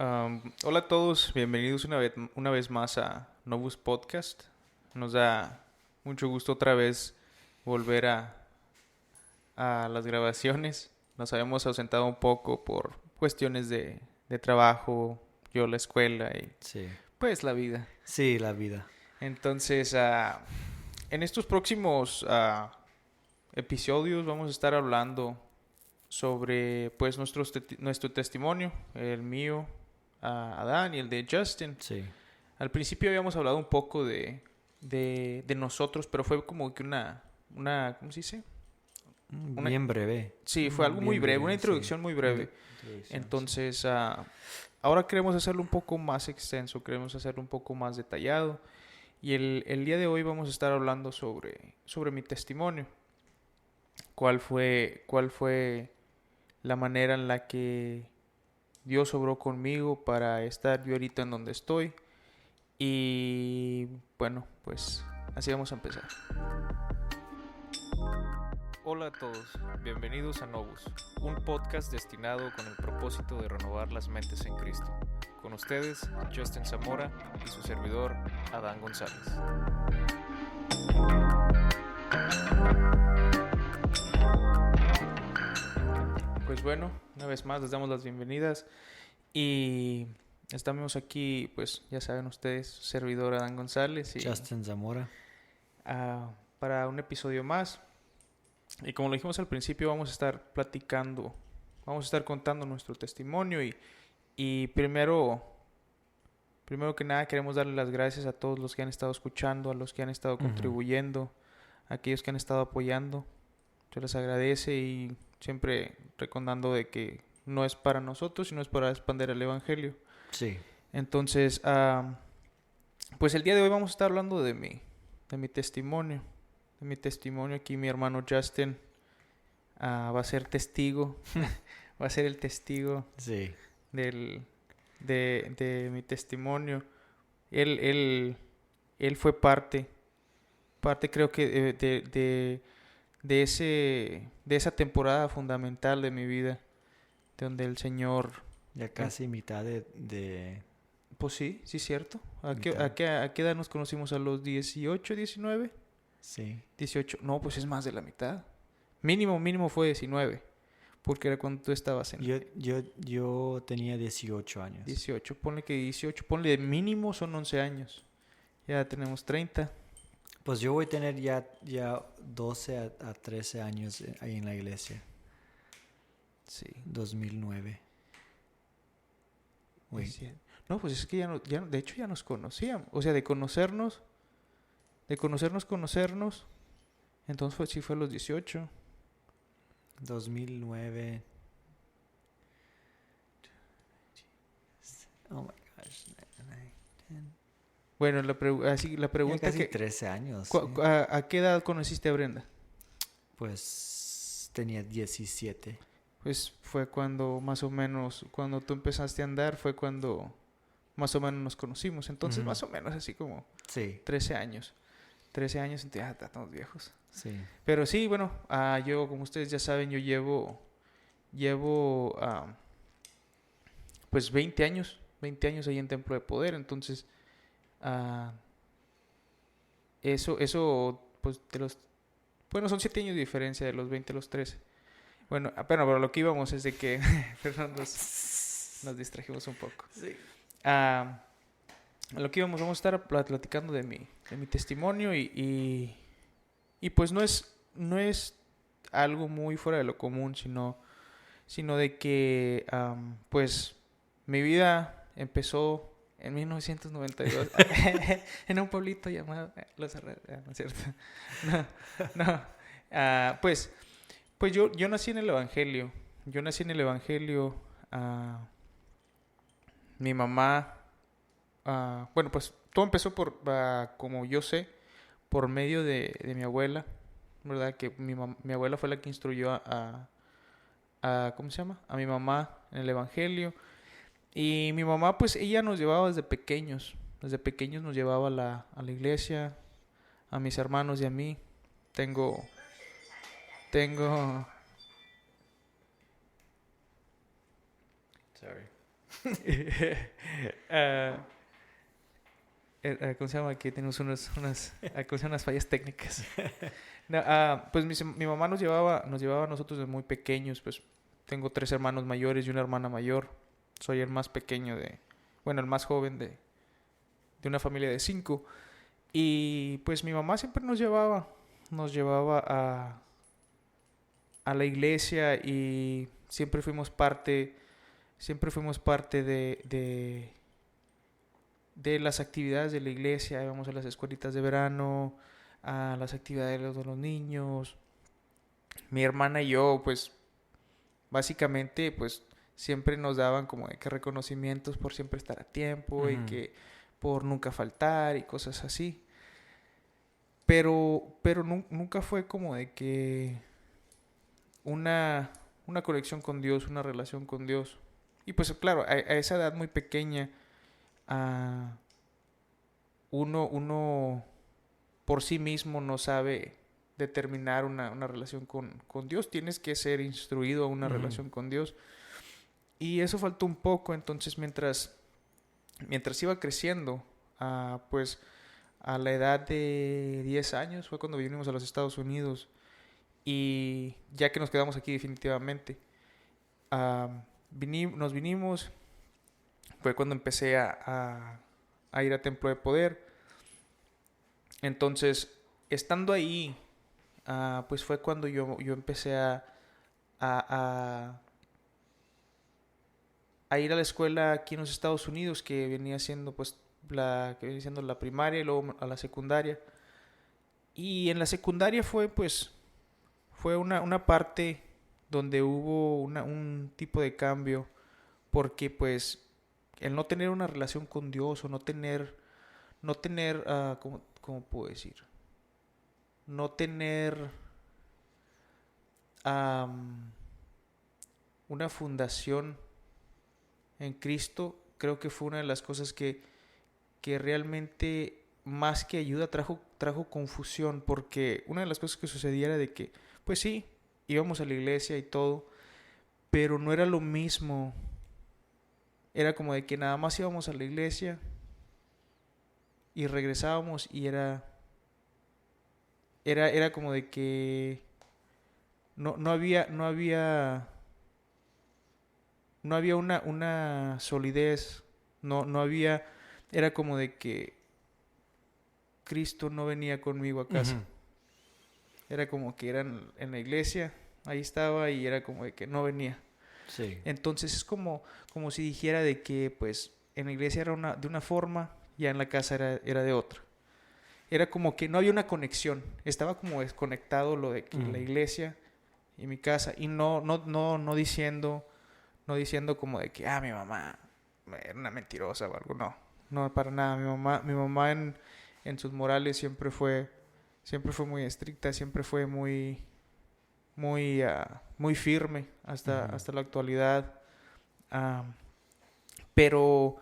Hola a todos, bienvenidos una vez más a Novus Podcast. Nos da mucho gusto otra vez volver a las grabaciones. Nos habíamos ausentado un poco por cuestiones de trabajo, yo la escuela y Sí, pues la vida. sí, la vida. Entonces, en estos próximos episodios vamos a estar hablando sobre pues nuestro testimonio, el mío, Adán y el de Justin. Sí, Al principio habíamos hablado un poco de nosotros, pero fue como que ¿cómo se dice? Una, bien breve. sí, fue algo muy Bien breve, una breve, sí. introducción muy breve. Introducción, sí. Entonces, ahora queremos hacerlo un poco más extenso, queremos hacerlo un poco más detallado. Y el día de hoy vamos a estar hablando sobre mi testimonio. ¿Cuál fue la manera en la que Dios obró conmigo para estar yo ahorita en donde estoy? Y bueno, pues así vamos a empezar. Hola a todos, bienvenidos a Novus, un podcast destinado con el propósito de renovar las mentes en Cristo. Con ustedes, Justin Zamora y su servidor, Adán González. Pues bueno, una vez más les damos las bienvenidas y estamos aquí, pues ya saben ustedes, su servidor Adán González y Justin Zamora. para un episodio más. Y como lo dijimos al principio, vamos a estar platicando, vamos a estar contando nuestro testimonio y primero que nada queremos darle las gracias a todos los que han estado escuchando, a los que han estado contribuyendo, a aquellos que han estado apoyando. Se les agradece y siempre recordando de que no es para nosotros, sino es para expandir el Evangelio. Sí. Entonces, pues el día de hoy vamos a estar hablando de mi testimonio. De mi testimonio. Aquí mi hermano Justin va a ser testigo. Va a ser el testigo Sí. de mi testimonio. Él fue parte creo que de esa temporada fundamental de mi vida, donde el Señor... Ya casi mitad de Pues sí, cierto. mitad. ¿A qué edad nos conocimos? ¿A los 18, 19? Sí. 18. No, pues es más de la mitad. Mínimo fue 19. Porque era cuando tú estabas en Yo tenía 18 años. 18. Ponle que 18. Ponle mínimo son 11 años. Ya tenemos 30. Pues yo voy a tener ya 12 a 13 años ahí en la iglesia. Sí. 2009. Uy. Sí. No, pues es que de hecho ya nos conocíamos. O sea, de conocernos. Entonces sí fue a los 18. 2009. Oh my gosh. Bueno, la pregunta Ya casi que... 13 años. ¿A qué edad conociste a Brenda? Pues tenía 17. Pues fue cuando más o menos, cuando tú empezaste a andar, fue cuando más o menos nos conocimos. Entonces más o menos así como Sí. 13 años. 13 años, entonces ya estamos viejos. Sí. Pero sí, bueno, yo, como ustedes ya saben, yo llevo pues 20 años ahí en Templo de Poder. Entonces, eso, pues bueno, son 7 años de diferencia de los 20 a los 13. Bueno, pero lo que íbamos es de que, perdón, nos distrajimos un poco. Sí. A lo que íbamos, vamos a estar platicando de mi testimonio y pues no es algo muy fuera de lo común, sino de que pues mi vida empezó en 1992 en un pueblito llamado Los Herreros, ¿no es cierto? No. Pues yo nací en el Evangelio. Mi mamá, bueno, pues todo empezó como yo sé, por medio de mi abuela, ¿verdad? Que mi abuela fue la que instruyó ¿cómo se llama? A mi mamá en el Evangelio. Y mi mamá, pues ella nos llevaba desde pequeños. Desde pequeños nos llevaba a la iglesia, a mis hermanos y a mí. Tengo Sorry. Ah, ¿cómo se llama? Aquí tenemos ¿cómo se llaman? Unas fallas técnicas. No, pues mi mamá nos llevaba a nosotros desde muy pequeños. Pues tengo 3 hermanos mayores y una hermana mayor. Soy el más pequeño bueno, el más joven de una familia de 5. Y pues mi mamá siempre nos llevaba a la iglesia y siempre fuimos parte de las actividades de la iglesia. Íbamos a las escuelitas de verano, a las actividades de los niños. Mi hermana y yo, pues, básicamente, pues, siempre nos daban como de que reconocimientos por siempre estar a tiempo y Ujú. que por nunca faltar y cosas así. Pero nunca fue como de que una, una conexión con Dios, una relación con Dios. Y pues claro, a esa edad muy pequeña, ah, uno por sí mismo no sabe determinar una relación con Dios. Tienes que ser instruido a una Ujú. relación con Dios. Y eso faltó un poco. Entonces, mientras iba creciendo, pues a la edad de 10 años fue cuando vinimos a los Estados Unidos. Y ya que nos quedamos aquí definitivamente, nos vinimos. Fue cuando empecé a ir a Templo de Poder. Entonces, estando ahí, pues fue cuando yo empecé a, a ir a la escuela aquí en los Estados Unidos, que venía siendo pues la primaria y luego a la secundaria. Y en la secundaria fue una parte donde hubo un tipo de cambio, porque pues el no tener una relación con Dios o no tener, ¿cómo puedo decir? No tener am, una fundación en Cristo, creo que fue una de las cosas que realmente más que ayuda trajo confusión, porque una de las cosas que sucedía era de que, pues sí, íbamos a la iglesia y todo, pero no era lo mismo. Era como de que nada más íbamos a la iglesia y regresábamos y era como de que no había una solidez, no había, era como de que Cristo no venía conmigo a casa. Ujú. Era como que era en la iglesia, ahí estaba y era como de que no venía. Sí. Entonces es como si dijera de que pues en la iglesia era de una forma, ya en la casa era de otra. Era como que no había una conexión, estaba como desconectado lo de que la Mm. iglesia y mi casa, y no diciendo como de que mi mamá era una mentirosa o algo. No, para nada. Mi mamá en sus morales siempre fue muy estricta, siempre fue muy firme hasta, Ujú. hasta la actualidad. Ah, pero,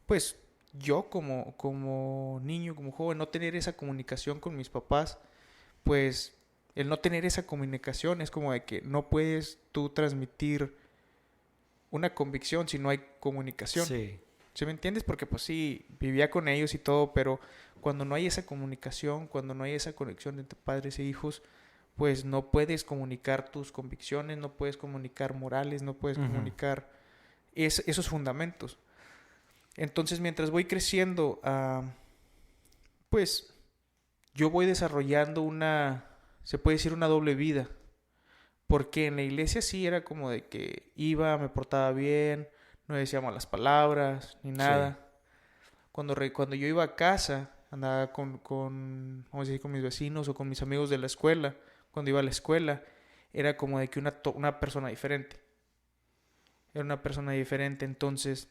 pues, yo como niño, como joven, no tener esa comunicación con mis papás, pues, el no tener esa comunicación es como de que no puedes tú transmitir una convicción si no hay comunicación. Sí. ¿Sí me entiendes? Porque pues sí, vivía con ellos y todo, pero cuando no hay esa comunicación, cuando no hay esa conexión entre padres e hijos, pues no puedes comunicar tus convicciones, no puedes comunicar morales, no puedes Ujú. comunicar esos fundamentos. Entonces, mientras voy creciendo, pues yo voy desarrollando se puede decir una doble vida. Porque en la iglesia sí era como de que iba, me portaba bien, no decía malas palabras, ni Sí. nada. Cuando yo iba a casa, andaba vamos a decir, con mis vecinos o con mis amigos de la escuela. Cuando iba a la escuela, era como de que una persona diferente. Era una persona diferente, entonces.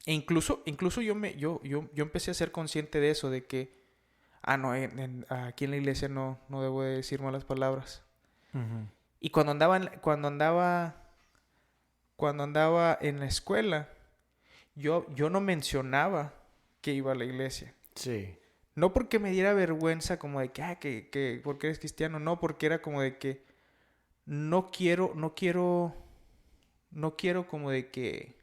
E incluso yo empecé a ser consciente de eso, de que, no, aquí en la iglesia no debo de decir malas palabras. Ujú. Y cuando andaba en la escuela, yo no mencionaba que iba a la iglesia. Sí. No porque me diera vergüenza como de que porque eres cristiano, no, porque era como de que no quiero como de que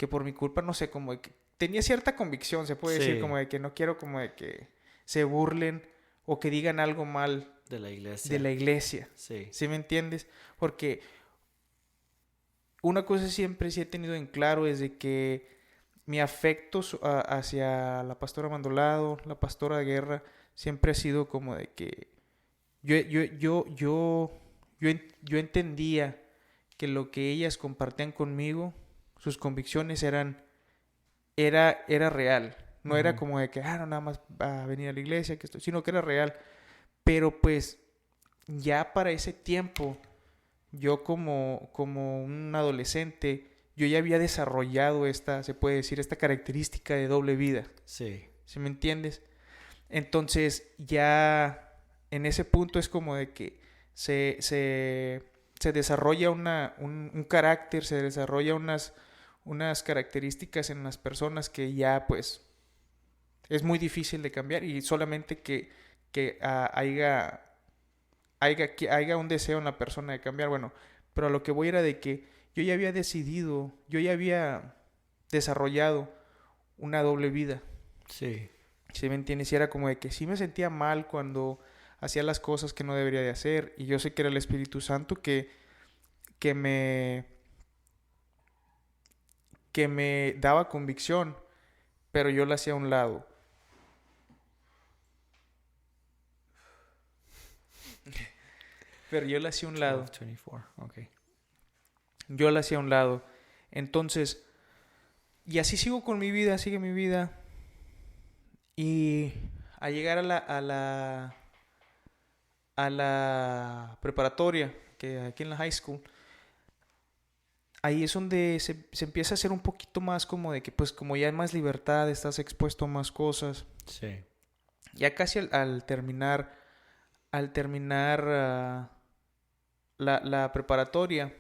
que por mi culpa, no sé, como de que tenía cierta convicción, se puede decir, Sí. como de que no quiero como de que se burlen o que digan algo mal De la iglesia. de la iglesia. Sí. ¿Sí me entiendes? Porque una cosa siempre sí he tenido en claro es de que mi afecto hacia la pastora Mandolado, la pastora Guerra, siempre ha sido como de que yo entendía que lo que ellas compartían conmigo, sus convicciones era real. No era Ujú. como de que, no, nada más va a venir a la iglesia, que esto, sino que era real. Pero pues ya para ese tiempo, yo como un adolescente, yo ya había desarrollado se puede decir, esta característica de doble vida. Sí. ¿Sí me entiendes? Entonces ya en ese punto es como de que se desarrolla un carácter, se desarrolla unas características en las personas que ya pues es muy difícil de cambiar y solamente que haya un deseo en la persona de cambiar. Bueno, pero a lo que voy era de que yo ya había decidido, yo ya había desarrollado una doble vida. Sí. ¿Sí me entiendes? Y era como de que sí me sentía mal cuando hacía las cosas que no debería de hacer. Y yo sé que era el Espíritu Santo que me, que me daba convicción, pero yo la hacía a un lado. Pero yo la hacía a un lado. 12:24. Ok. Yo la hacía a un lado. Entonces, y así sigo con mi vida, sigue mi vida. Y al llegar a la preparatoria, que aquí en la high school, ahí es donde se empieza a hacer un poquito más como de que, pues como ya hay más libertad, estás expuesto a más cosas. Sí. Ya casi al terminar la preparatoria,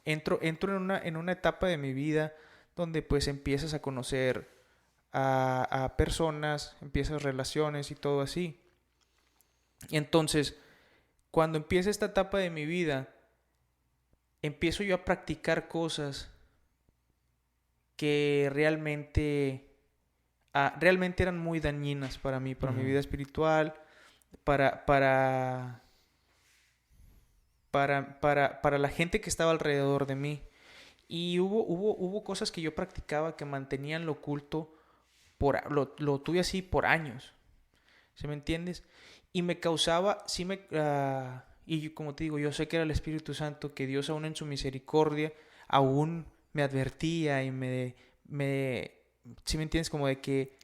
entro en una etapa de mi vida donde pues empiezas a conocer a personas, empiezas relaciones y todo así. Y entonces, cuando empieza esta etapa de mi vida, empiezo yo a practicar cosas que realmente eran muy dañinas para mí, para mi Ujú. vida espiritual, para, para, para la gente que estaba alrededor de mí. Y hubo cosas que yo practicaba que mantenían lo oculto, lo tuve así por años, ¿sí me entiendes? Y me causaba, y como te digo, yo sé que era el Espíritu Santo, que Dios aún en su misericordia, aún me advertía y ¿sí me entiendes? Como de que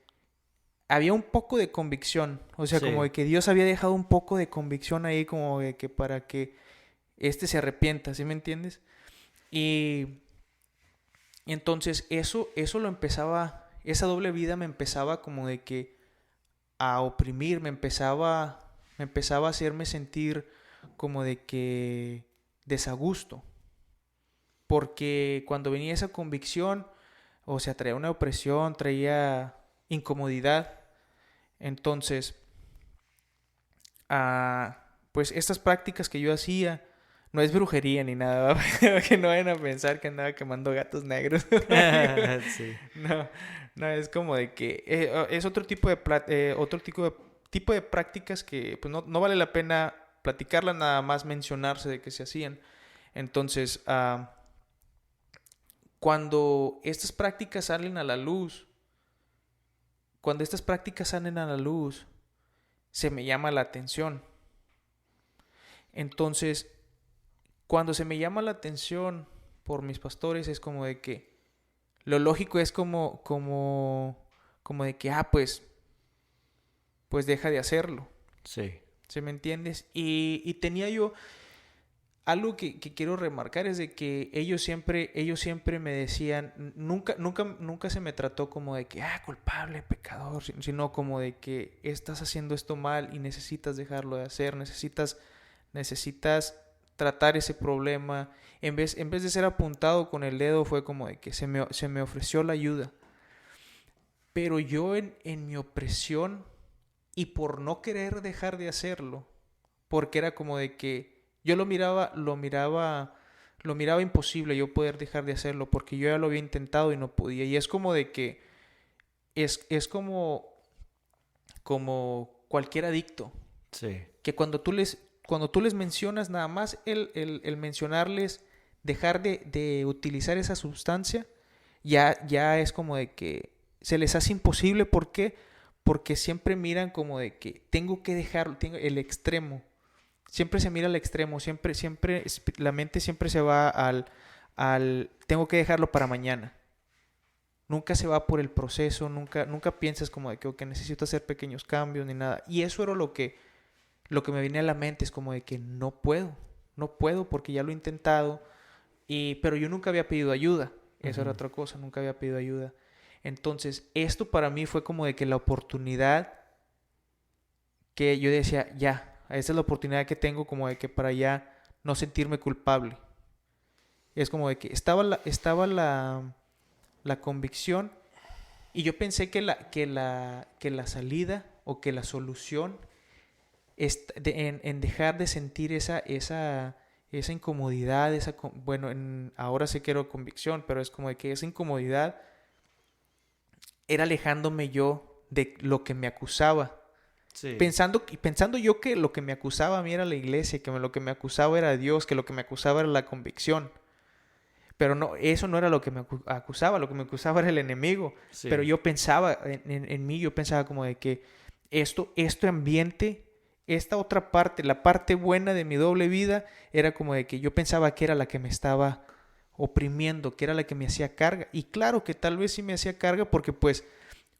había un poco de convicción, o sea, como de Sí. que Dios había dejado un poco de convicción ahí, como de que para que se arrepienta, ¿sí me entiendes? Y entonces eso esa doble vida me empezaba como de que a oprimir, me empezaba a hacerme sentir como de que desagusto, porque cuando venía esa convicción, o sea, traía una opresión, traía incomodidad, entonces, pues estas prácticas que yo hacía, no es brujería ni nada, que no vayan a pensar que andaba quemando gatos negros. Sí. No, no, es como de que es otro tipo de prácticas que pues no vale la pena platicarlas, nada más mencionarse de que se hacían. Entonces, cuando estas prácticas salen a la luz, cuando estas prácticas salen a la luz, se me llama la atención. Entonces, cuando se me llama la atención por mis pastores, es como de que lo lógico es como de que, pues deja de hacerlo. Sí. ¿Sí me entiendes? Y tenía yo algo que quiero remarcar es de que ellos siempre me decían, nunca se me trató como de que, culpable, pecador, sino como de que estás haciendo esto mal y necesitas dejarlo de hacer, necesitas tratar ese problema. En vez de ser apuntado con el dedo, fue como de que se me ofreció la ayuda. Pero yo en mi opresión y por no querer dejar de hacerlo, porque era como de que yo lo miraba lo miraba imposible yo poder dejar de hacerlo porque yo ya lo había intentado y no podía. Y es como de que es como cualquier adicto, Sí. que cuando tú les mencionas nada más el mencionarles dejar de utilizar esa sustancia, ya es como de que se les hace imposible. ¿Por qué? Porque siempre miran como de que tengo que dejarlo, tengo el extremo. Siempre se mira al extremo, siempre, la mente siempre se va al tengo que dejarlo para mañana. Nunca se va por el proceso, nunca piensas como de que ok, necesito hacer pequeños cambios ni nada. Y eso era lo que me venía a la mente, es como de que no puedo porque ya lo he intentado, pero yo nunca había pedido ayuda. Eso era Ujú. otra cosa, nunca había pedido ayuda. Entonces, esto para mí fue como de que la oportunidad que yo decía, ya, esa es la oportunidad que tengo como de que para ya no sentirme culpable. Es como de que estaba la convicción y yo pensé que la salida o que la solución en dejar de sentir esa incomodidad, bueno, ahora sí quiero convicción, pero es como de que esa incomodidad era alejándome yo de lo que me acusaba. Sí. Pensando yo que lo que me acusaba a mí era la iglesia, que lo que me acusaba era Dios, que lo que me acusaba era la convicción. Pero no, eso no era lo que me acusaba, lo que me acusaba era el enemigo. Pero Sí. yo pensaba, en mí, yo pensaba como de que este ambiente, esta otra parte, la parte buena de mi doble vida, era como de que yo pensaba que era la que me estaba oprimiendo, que era la que me hacía carga. Y claro que tal vez sí me hacía carga porque pues,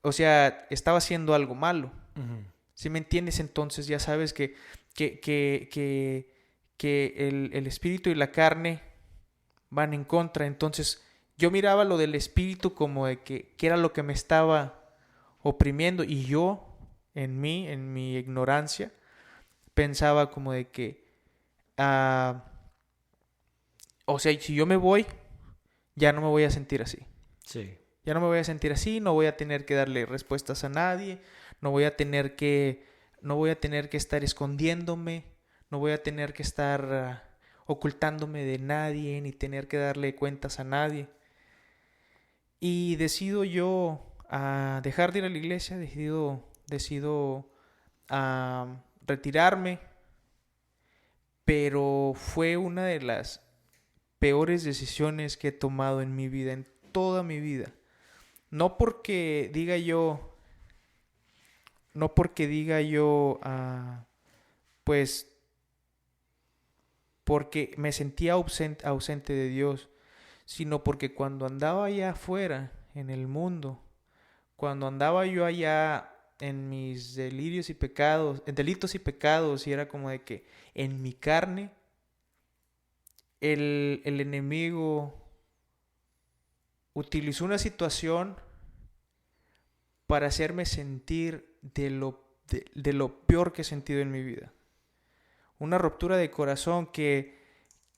o sea, estaba haciendo algo malo. Ujú. Si me entiendes, entonces ya sabes que, que, que, que el espíritu y la carne van en contra. Entonces yo miraba lo del espíritu como de que era lo que me estaba oprimiendo y yo, en mi ignorancia, pensaba como de que, ah, o sea, si yo me voy, ya no me voy a sentir así. Sí. Ya no me voy a sentir así, no voy a tener que darle respuestas a nadie, no voy a tener que estar escondiéndome, no voy a tener que estar ocultándome de nadie, ni tener que darle cuentas a nadie. Y decido yo dejar de ir a la iglesia, decido retirarme, pero fue una de las peores decisiones que he tomado en mi vida, en toda mi vida. No porque diga yo, no porque diga yo, pues, porque me sentía ausente de Dios, sino porque cuando andaba allá afuera, en el mundo, cuando andaba yo allá en mis delirios y pecados, en delitos y pecados, y era como de que en mi carne, el enemigo utilizó una situación para hacerme sentir de lo peor que he sentido en mi vida. Una ruptura de corazón que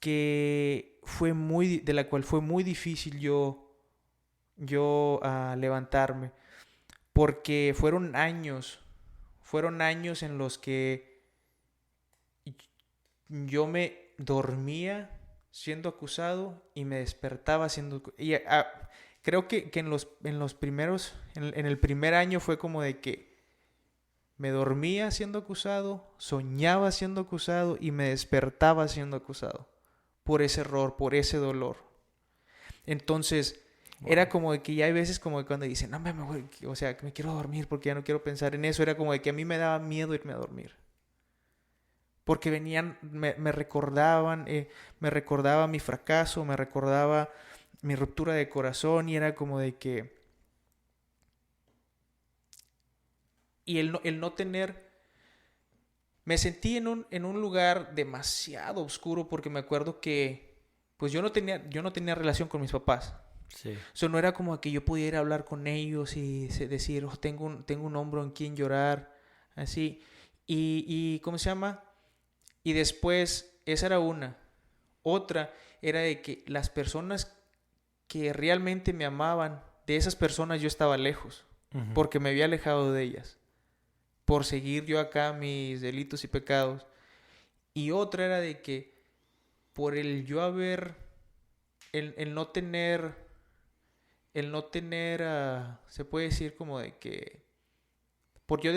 de la cual fue muy difícil yo levantarme, porque fueron años en los que yo me dormía siendo acusado y me despertaba siendo creo que en los primeros en el primer año fue como de que me dormía siendo acusado, soñaba siendo acusado y me despertaba siendo acusado por ese error, por ese dolor. Entonces, era Wow. como de que ya hay veces como de cuando dicen, no, o sea, que me quiero dormir porque ya no quiero pensar en eso. Era como de que a mí me daba miedo irme a dormir. Porque venían, me recordaba mi fracaso, me recordaba mi ruptura de corazón y era como de que, y el no tener, me sentí en un lugar demasiado oscuro porque me acuerdo que, pues yo no tenía relación con mis papás. Sí. O sea, no era como que yo pudiera hablar con ellos y decir, oh, tengo un hombro en quien llorar, así. Y ¿cómo se llama? Y después, esa era una. Otra era de que las personas que realmente me amaban, de esas personas yo estaba lejos, Ujú. porque me había alejado de ellas, por seguir yo acá mis delitos y pecados. Y otra era de que por el yo haber el no tener, se puede decir como de que, por yo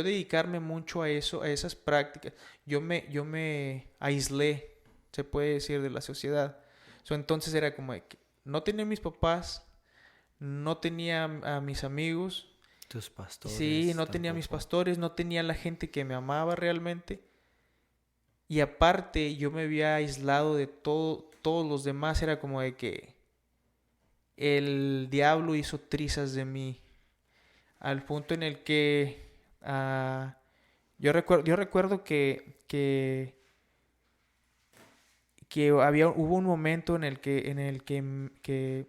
dedicarme mucho a eso, a esas prácticas, yo me aislé, se puede decir, de la sociedad. Entonces era como de que no tenía mis papás, no tenía a mis amigos, Tus pastores sí, no tenía a mis tampoco. pastores, no tenía a la gente que me amaba realmente. Y aparte, yo me había aislado de todos los demás. Era como de que el diablo hizo trizas de mí. Al punto en el que yo recuerdo que hubo un momento que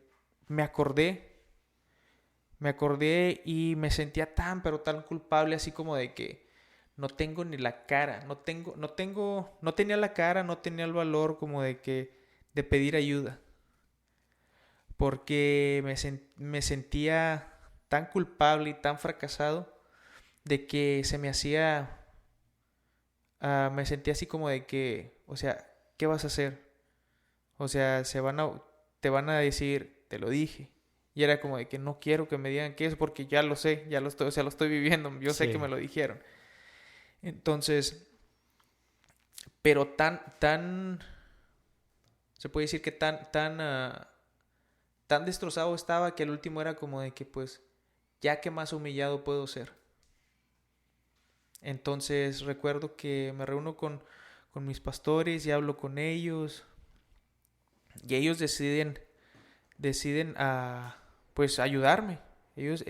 me acordé y me sentía tan, pero tan culpable, así como de que no tengo ni la cara, no tenía la cara, no tenía el valor como de pedir ayuda, porque me sentía tan culpable y tan fracasado de que se me hacía, me sentía así como de que, o sea, ¿qué vas a hacer? O sea, te van a decir, te lo dije. Y era como de que no quiero que me digan qué es porque ya lo sé, ya lo estoy, o sea, lo estoy viviendo, yo sé que me Sí, lo dijeron. Entonces, pero se puede decir que tan destrozado estaba que al último era como de que pues, ya que más humillado puedo ser. Entonces recuerdo que me reúno con mis pastores y hablo con ellos y ellos deciden pues ayudarme. Ellos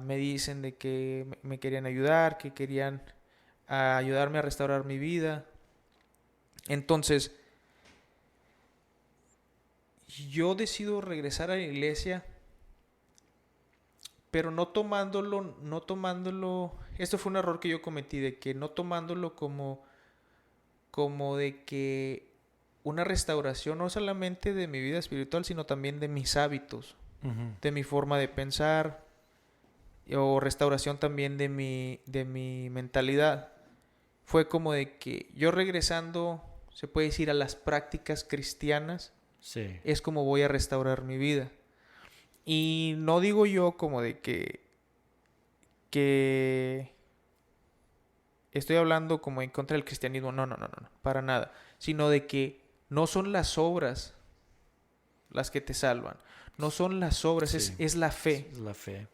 me dicen de que me querían ayudar, que querían ayudarme a restaurar mi vida. Entonces, yo decido regresar a la iglesia, pero no tomándolo, esto fue un error que yo cometí, de que no tomándolo como de que una restauración no solamente de mi vida espiritual, sino también de mis hábitos, ujú, de mi forma de pensar, o restauración también de mi mentalidad. Fue como de que yo regresando, se puede decir, a las prácticas cristianas, sí, es como voy a restaurar mi vida. Y no digo yo como de que estoy hablando como en contra del cristianismo, no, para nada, sino de que no son las obras las que te salvan, no son las obras, sí, es la fe. es la fe.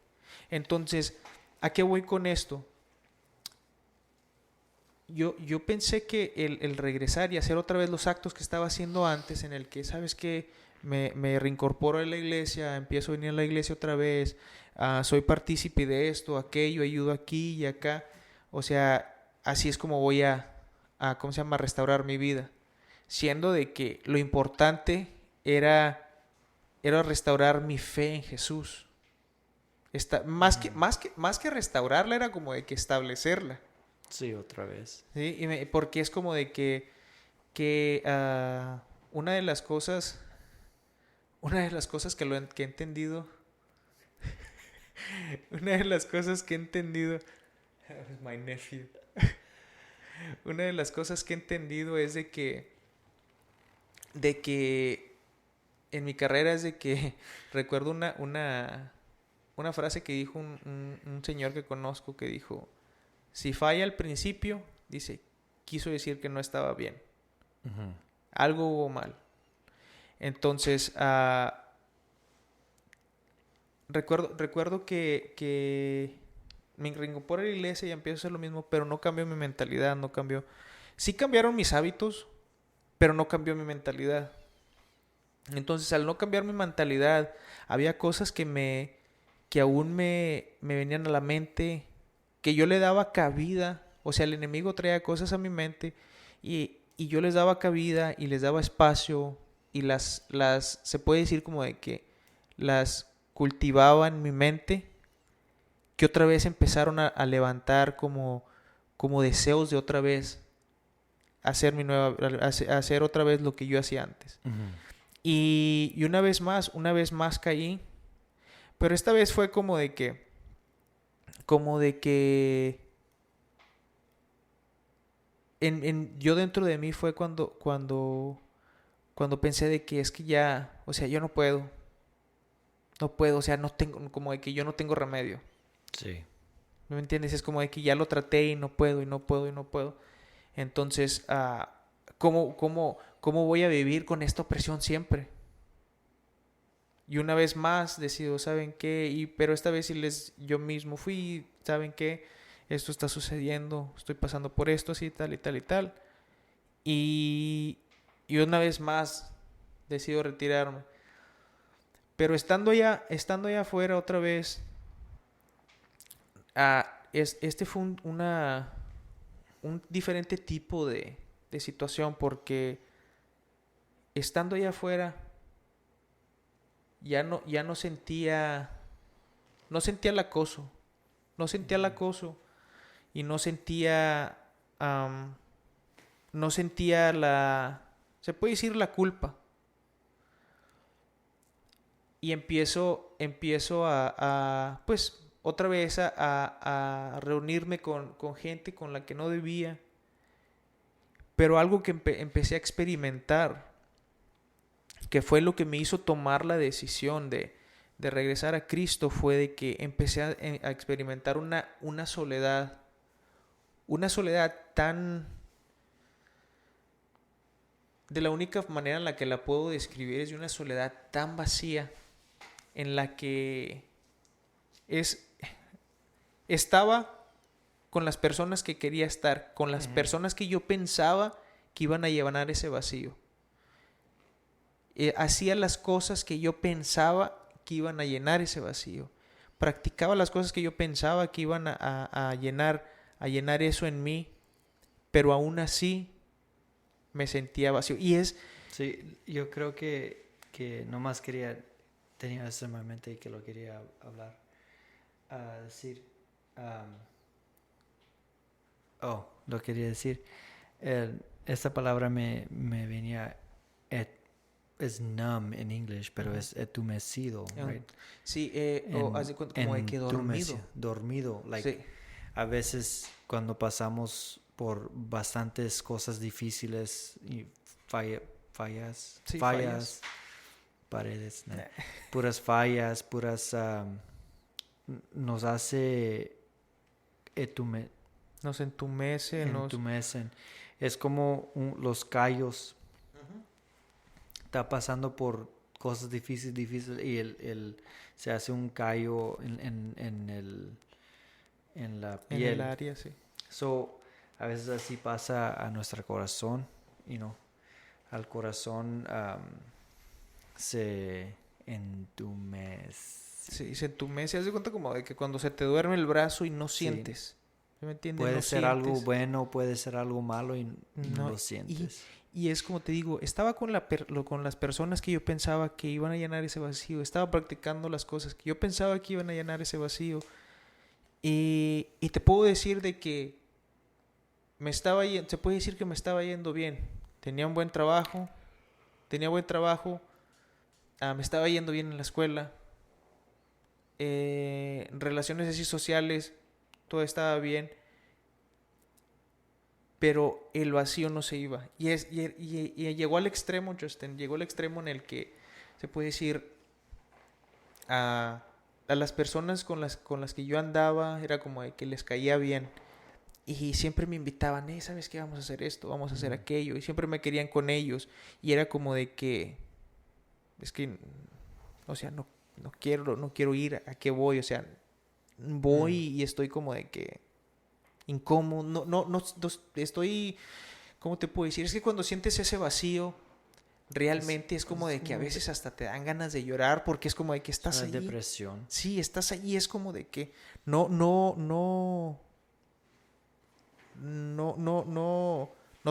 Entonces, ¿a qué voy con esto? Yo pensé que el regresar y hacer otra vez los actos que estaba haciendo antes, en el que, ¿sabes qué? Me reincorporo a la iglesia, empiezo a venir a la iglesia otra vez, soy partícipe de esto, aquello, ayudo aquí y acá. O sea, así es como voy ¿cómo se llama?, restaurar mi vida. Siendo de que lo importante era restaurar mi fe en Jesús. Ujú. Más que restaurarla, era como de que establecerla. Sí, otra vez. ¿Sí? Porque es como de que una de las cosas, que he entendido, una de las cosas que he entendido, my nephew, una de las cosas que he entendido es de que en mi carrera es de que recuerdo una frase que dijo un señor que conozco que dijo, si falla al principio, dice, quiso decir que no estaba bien, Ujú. algo hubo mal. Entonces, recuerdo que me reincorporé a la iglesia y empiezo a hacer lo mismo, pero no cambió mi mentalidad, no cambió. Sí cambiaron mis hábitos, pero no cambió mi mentalidad. Entonces, al no cambiar mi mentalidad, había cosas que aún me venían a la mente, que yo le daba cabida. O sea, el enemigo traía cosas a mi mente y yo les daba cabida y les daba espacio y se puede decir como de que las cultivaba en mi mente, que otra vez empezaron a levantar como deseos de otra vez hacer otra vez lo que yo hacía antes. Ujú. Y una vez más caí, pero esta vez fue como de que yo dentro de mí fue cuando cuando pensé de que es que ya, o sea, yo no puedo, o sea, no tengo, como de que yo no tengo remedio. Sí. ¿No me entiendes? Es como de que ya lo traté y no puedo, y no puedo, y no puedo. Entonces, ¿cómo voy a vivir con esta opresión siempre? Y una vez más decido, ¿saben qué? Pero esta vez yo mismo fui, ¿saben qué? Esto está sucediendo, estoy pasando por esto, así, tal y tal y tal. Y, y una vez más decido retirarme. Pero estando allá afuera otra vez, este fue un diferente tipo de situación porque estando allá afuera ya no sentía el acoso, y no sentía se puede decir la culpa. Y empiezo pues otra vez a reunirme con gente con la que no debía. Pero algo que empecé a experimentar, que fue lo que me hizo tomar la decisión de regresar a Cristo, fue de que empecé a experimentar una soledad tan... De la única manera en la que la puedo describir es de una soledad tan vacía en la que estaba con las personas que quería estar, con las personas que yo pensaba que iban a llenar ese vacío. Hacía las cosas que yo pensaba que iban a llenar ese vacío. Practicaba las cosas que yo pensaba que iban a llenar eso en mí, pero aún así me sentía vacío. Sí, yo creo que nomás tenía eso en mi mente y que lo quería hablar. Decir, lo quería decir. Esta palabra me venía, es numb en inglés, pero es entumecido, right? Sí, como de que dormido. Dormido, like, sí. A veces cuando pasamos por bastantes cosas difíciles y fallas, paredes, ¿no? Puras fallas, nos hace nos entumecen. Es como los callos. Está pasando por cosas difíciles y se hace un callo en la piel. En el área, sí. So, a veces así pasa a nuestro corazón, al corazón se entumece. Sí, se entumece. Haz de cuenta como de que cuando se te duerme el brazo y no sientes. ¿Me entiendes? Puede ser algo bueno, puede ser algo malo y no lo sientes. Y es como te digo, estaba con las personas que yo pensaba que iban a llenar ese vacío. Estaba practicando las cosas que yo pensaba que iban a llenar ese vacío. Y te puedo decir de que se puede decir que me estaba yendo bien. Tenía buen trabajo, me estaba yendo bien en la escuela, relaciones así sociales, todo estaba bien, pero el vacío no se iba. Y llegó al extremo, Justin, en el que se puede decir a las personas con las que yo andaba, era como de que les caía bien. Y siempre me invitaban, ¿sabes qué? Vamos a hacer esto, vamos a hacer aquello. Y siempre me querían con ellos. Y era como de que, es que, o sea, no quiero ir, ¿a qué voy? O sea, voy y estoy como de que incómodo. No, estoy, ¿cómo te puedo decir? Es que cuando sientes ese vacío, realmente es como de que a veces hasta te dan ganas de llorar porque es como de que estás ahí. Depresión. Sí, estás ahí, es como de que no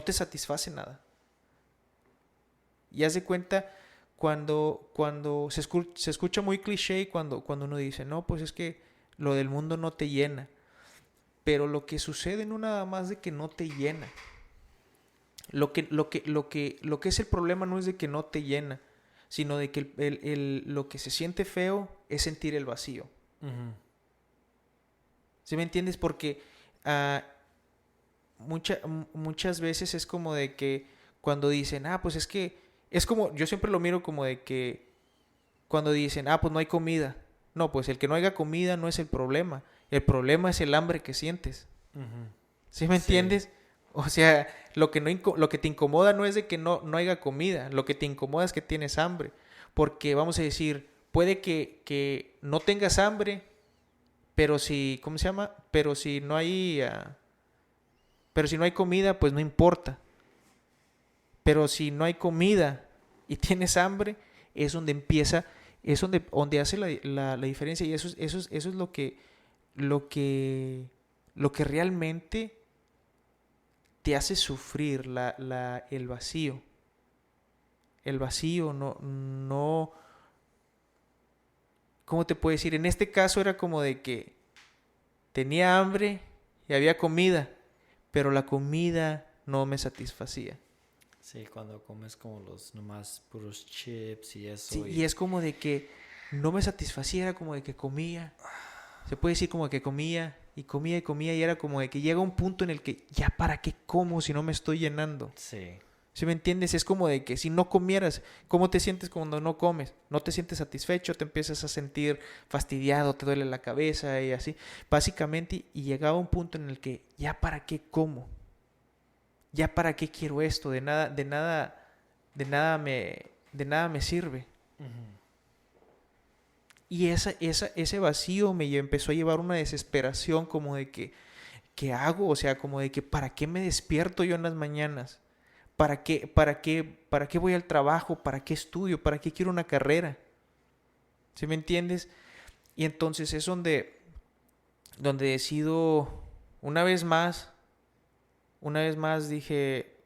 te satisface nada. Y haz de cuenta cuando se escucha muy cliché cuando uno dice, no, pues es que lo del mundo no te llena. Pero lo que sucede no nada más de que no te llena. Lo que es el problema no es de que no te llena, sino de que lo que se siente feo es sentir el vacío. Uh-huh. ¿Sí me entiendes? Porque muchas veces es como de que cuando dicen, pues es que Es como, yo siempre lo miro como de que cuando dicen, pues no hay comida. No, pues el que no haya comida no es el problema. El problema es el hambre que sientes. Ujú. ¿Sí me Sí. entiendes? O sea, lo que, lo que te incomoda no es de que no haya comida. Lo que te incomoda es que tienes hambre. Porque, vamos a decir, puede que no tengas hambre, pero si, ¿cómo se llama? Pero si no hay comida, pues no importa. Pero si no hay comida y tienes hambre, es donde empieza, es donde hace la diferencia. Y eso es lo que realmente te hace sufrir el vacío. El vacío no, ¿cómo te puedo decir? En este caso era como de que tenía hambre y había comida, pero la comida no me satisfacía. Sí, cuando comes como los nomás puros chips y eso. Sí, y es como de que no me satisfacía, era como de que comía. Se puede decir como que comía y comía y comía y era como de que llega un punto en el que ya para qué como si no me estoy llenando. Sí. ¿Sí me entiendes? Es como de que si no comieras, ¿cómo te sientes cuando no comes? No te sientes satisfecho, te empiezas a sentir fastidiado, te duele la cabeza y así. Básicamente, y llegaba un punto en el que ya para qué como, ya para qué quiero esto, de nada me sirve. Ujú. Y ese vacío empezó a llevar una desesperación como de que, ¿qué hago? O sea, como de que ¿para qué me despierto yo en las mañanas? ¿Para qué voy al trabajo? ¿Para qué estudio? ¿Para qué quiero una carrera? ¿Sí me entiendes? Y entonces es donde decido, una vez más dije,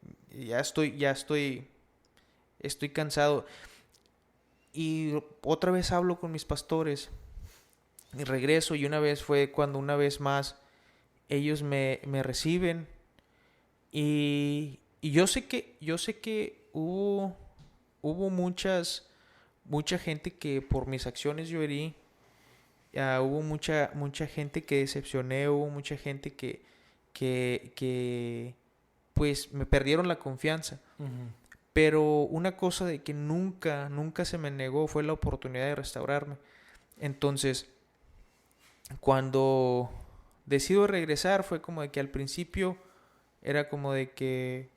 estoy cansado. Y otra vez hablo con mis pastores y regreso y una vez fue cuando una vez más ellos me reciben y yo sé que hubo mucha gente que por mis acciones yo herí, hubo mucha gente que decepcioné, hubo mucha gente que pues me perdieron la confianza. Ujú. Pero una cosa de que nunca se me negó fue la oportunidad de restaurarme. Entonces, cuando decido regresar fue como de que al principio era como de que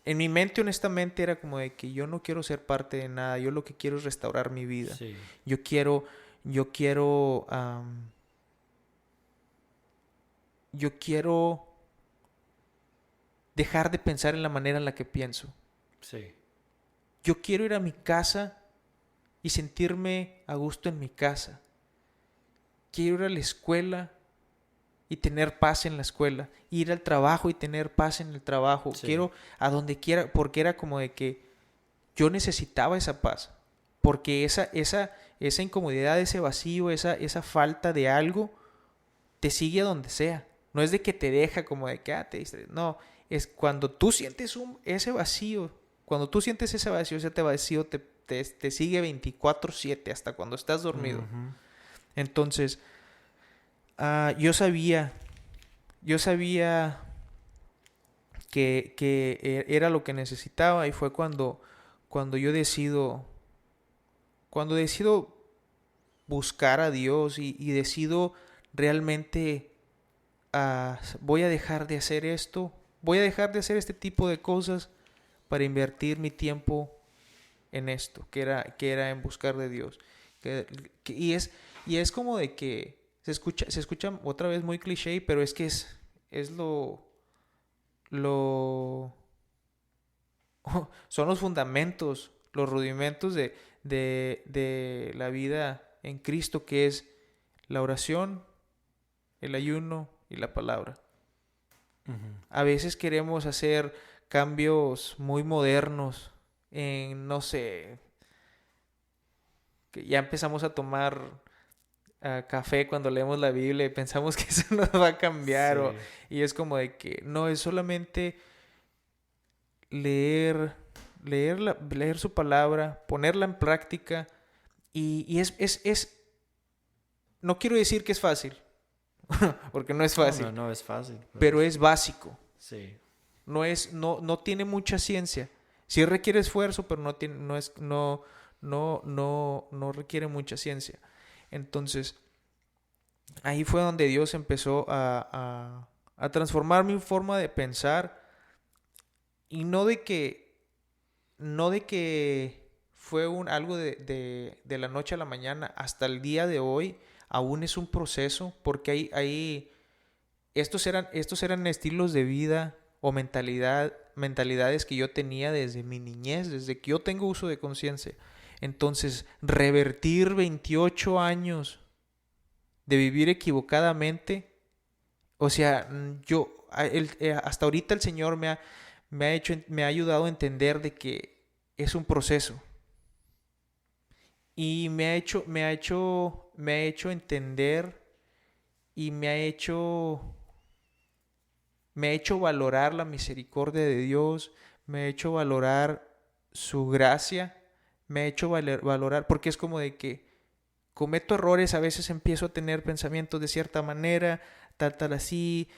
en mi mente honestamente era como de que yo no quiero ser parte de nada, yo lo que quiero es restaurar mi vida. Sí. Yo quiero yo quiero yo quiero dejar de pensar en la manera en la que pienso. Sí. Yo quiero ir a mi casa y sentirme a gusto en mi casa. Quiero ir a la escuela y tener paz en la escuela. Ir al trabajo y tener paz en el trabajo. Sí. Quiero a donde quiera, porque era como de que yo necesitaba esa paz. Porque esa incomodidad, ese vacío, esa falta de algo, te sigue a donde sea. No es de que te deja como de que te distraes. No, es cuando tú sientes ese vacío. Cuando tú sientes ese vacío te sigue 24/7 hasta cuando estás dormido. Ujú. Entonces, yo sabía que era lo que necesitaba y fue cuando yo decido buscar a Dios y decido realmente, voy a dejar de hacer esto, voy a dejar de hacer este tipo de cosas para invertir mi tiempo en esto, que era en buscar de Dios. Y es como de que se escucha otra vez muy cliché, pero es que es lo son los fundamentos, los rudimentos de la vida en Cristo, que es la oración, el ayuno y la palabra. Ujú. A veces queremos hacer cambios muy modernos en, no sé, que ya empezamos a tomar café cuando leemos la Biblia y pensamos que eso nos va a cambiar Sí. y es como de que no, es solamente leer, leer su palabra, ponerla en práctica y no quiero decir que es fácil, porque no es fácil, No es fácil. pero es básico. Sí. No tiene mucha ciencia. Sí requiere esfuerzo, pero no requiere mucha ciencia. Entonces, ahí fue donde Dios empezó a transformar mi forma de pensar. Y no de que fue algo de la noche a la mañana. Hasta el día de hoy aún es un proceso, porque estos eran estilos de vida o mentalidades que yo tenía desde mi niñez, desde que yo tengo uso de conciencia. Entonces, revertir 28 años de vivir equivocadamente, o sea, hasta ahorita el Señor me ha ayudado a entender de que es un proceso. Y me ha hecho entender y me ha hecho valorar la misericordia de Dios, me ha hecho valorar su gracia, me ha hecho valorar, porque es como de que cometo errores, a veces empiezo a tener pensamientos de cierta manera, tal así,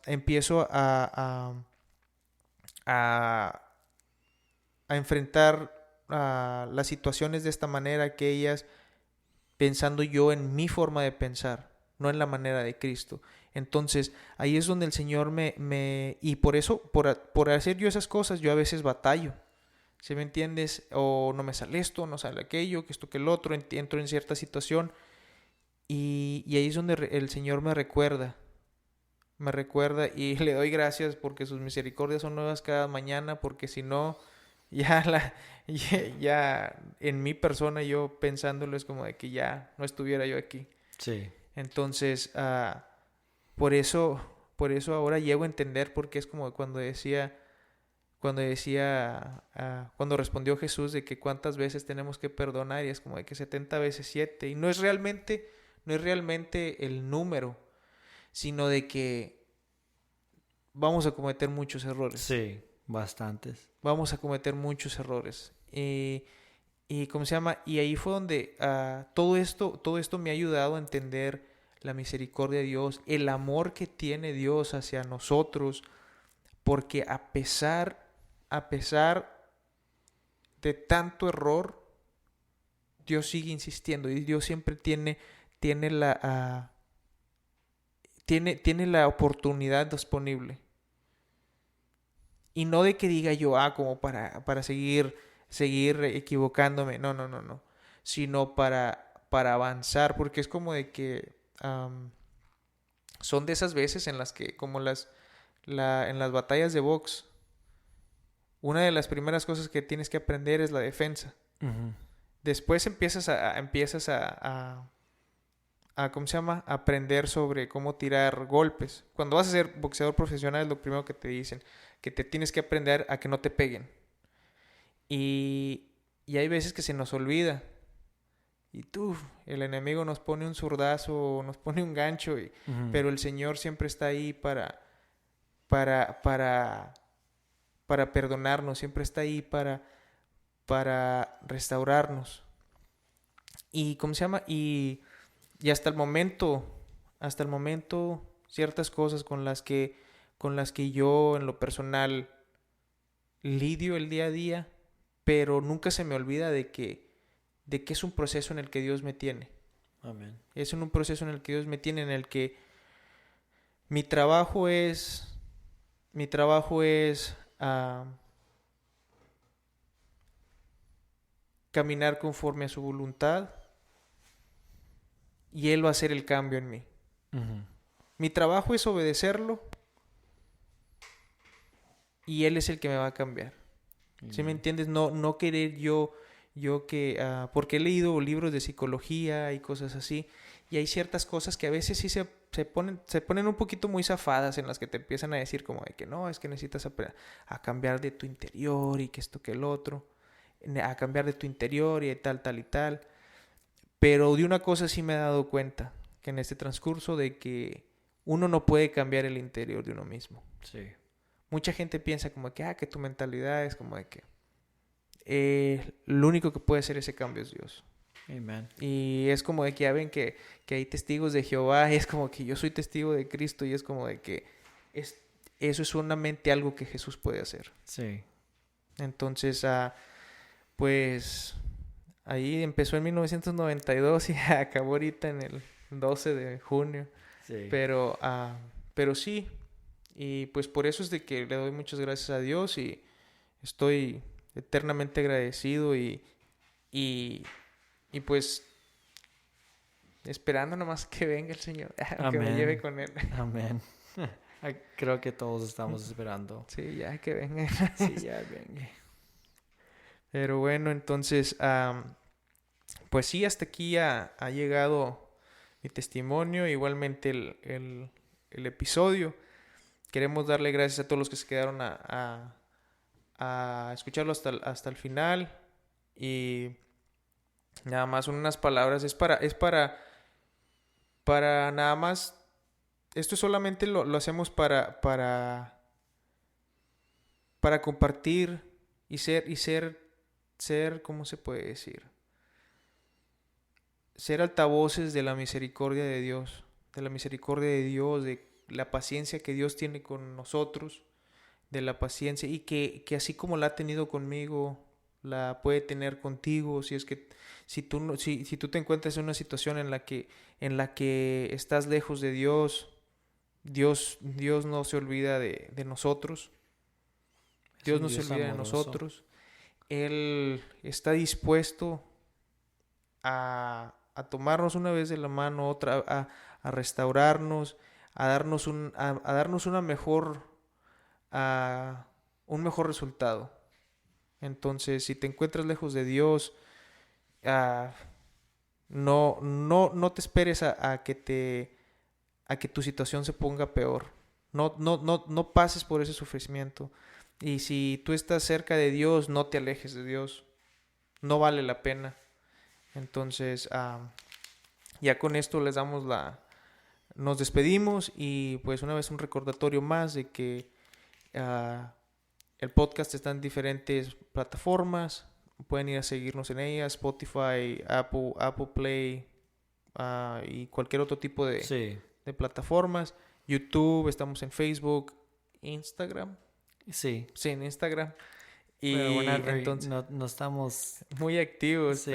empiezo a enfrentar las situaciones de esta manera, aquellas, pensando yo en mi forma de pensar, no en la manera de Cristo. Entonces, ahí es donde el Señor y por eso, por hacer yo esas cosas, yo a veces batallo. ¿Sí me entiendes? O no me sale esto, no sale aquello, que esto, que el otro, entro en cierta situación. Y ahí es donde el Señor me recuerda y le doy gracias porque sus misericordias son nuevas cada mañana, porque si no, ya en mi persona, yo pensándolo, es como de que ya no estuviera yo aquí. Sí. Entonces, por eso ahora llego a entender, porque es como cuando respondió Jesús de que cuántas veces tenemos que perdonar, y es como de que 70 veces 7, y no es realmente el número, sino de que vamos a cometer muchos errores. Sí, bastantes. Vamos a cometer muchos errores. Y ¿cómo se llama? Y ahí fue donde todo esto me ha ayudado a entender la misericordia de Dios, el amor que tiene Dios hacia nosotros, porque a pesar de tanto error, Dios sigue insistiendo, y Dios siempre tiene la oportunidad disponible. Y no de que diga yo, como para seguir equivocándome. No. Sino para avanzar, porque es como de que son de esas veces en las que, como en las batallas de box, una de las primeras cosas que tienes que aprender es la defensa. Uh-huh. Después empiezas ¿cómo se llama? Aprender sobre cómo tirar golpes. Cuando vas a ser boxeador profesional, es lo primero que te dicen, que te tienes que aprender a que no te peguen. Y hay veces que se nos olvida. Y el enemigo nos pone un zurdazo, nos pone un gancho, Uh-huh. pero el Señor siempre está ahí para perdonarnos, siempre está ahí para restaurarnos. Y ¿cómo se llama? Y hasta el momento, ciertas cosas con las que yo en lo personal lidio el día a día, pero nunca se me olvida de que es un proceso en el que Dios me tiene. Amén. Es un proceso en el que Dios me tiene, en el que mi trabajo es caminar conforme a su voluntad, y Él va a hacer el cambio en mí. Uh-huh. Mi trabajo es obedecerlo, y Él es el que me va a cambiar. ¿Sí me entiendes? No querer yo que... porque he leído libros de psicología y cosas así, y hay ciertas cosas que a veces sí se ponen un poquito muy zafadas, en las que te empiezan a decir como de que no, es que necesitas a cambiar de tu interior, y que esto, que el otro, a cambiar de tu interior y tal y tal. Pero de una cosa sí me he dado cuenta, que en este transcurso, de que uno no puede cambiar el interior de uno mismo. Sí. Mucha gente piensa como que tu mentalidad es como de que lo único que puede hacer ese cambio es Dios. Amen. Y es como de que ya ven que hay testigos de Jehová, y es como que yo soy testigo de Cristo, y es como de que eso es solamente algo que Jesús puede hacer. Sí. Entonces, pues ahí empezó en 1992 y acabó ahorita en el 12 de junio. Sí. Pero sí, y pues por eso es de que le doy muchas gracias a Dios y estoy eternamente agradecido y, y pues esperando nomás que venga el Señor, que me lleve Amén. con Él. Amén. Creo que todos estamos esperando. Sí, ya que venga. Sí, ya venga. Pero bueno, entonces, pues sí, hasta aquí ha llegado mi testimonio, igualmente el episodio. Queremos darle gracias a todos los que se quedaron a escucharlo hasta el final. Y nada más son unas palabras. Para nada más. Esto solamente lo hacemos para compartir y ser, ¿cómo se puede decir? Ser altavoces de la misericordia de Dios, de la paciencia que Dios tiene con nosotros, de la paciencia y que así como la ha tenido conmigo, la puede tener contigo, si es que si tú te encuentras en una situación en la que estás lejos de Dios no se olvida de nosotros. Es Dios un no se Dios olvida de amoroso. nosotros. Él está dispuesto a tomarnos una vez de la mano, otra, a restaurarnos, a darnos un mejor resultado. Entonces, si te encuentras lejos de Dios, ah, no te esperes a que tu situación se ponga peor. No pases por ese sufrimiento. Y si tú estás cerca de Dios, no te alejes de Dios. No vale la pena. Entonces, ya con esto nos despedimos y pues una vez un recordatorio más de que el podcast está en diferentes plataformas. Pueden ir a seguirnos en ellas, Spotify, Apple Play y cualquier otro tipo Sí, de plataformas. YouTube, estamos en Facebook, Instagram. sí. Sí, en Instagram. Pero Y entonces, no estamos... muy activos, Sí,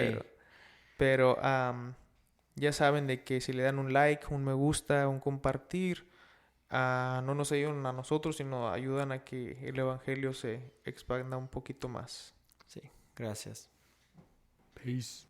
pero ya saben de que si le dan un like, un me gusta, un compartir, no nos ayudan a nosotros, sino ayudan a que el evangelio se expanda un poquito más. sí. Gracias. Peace.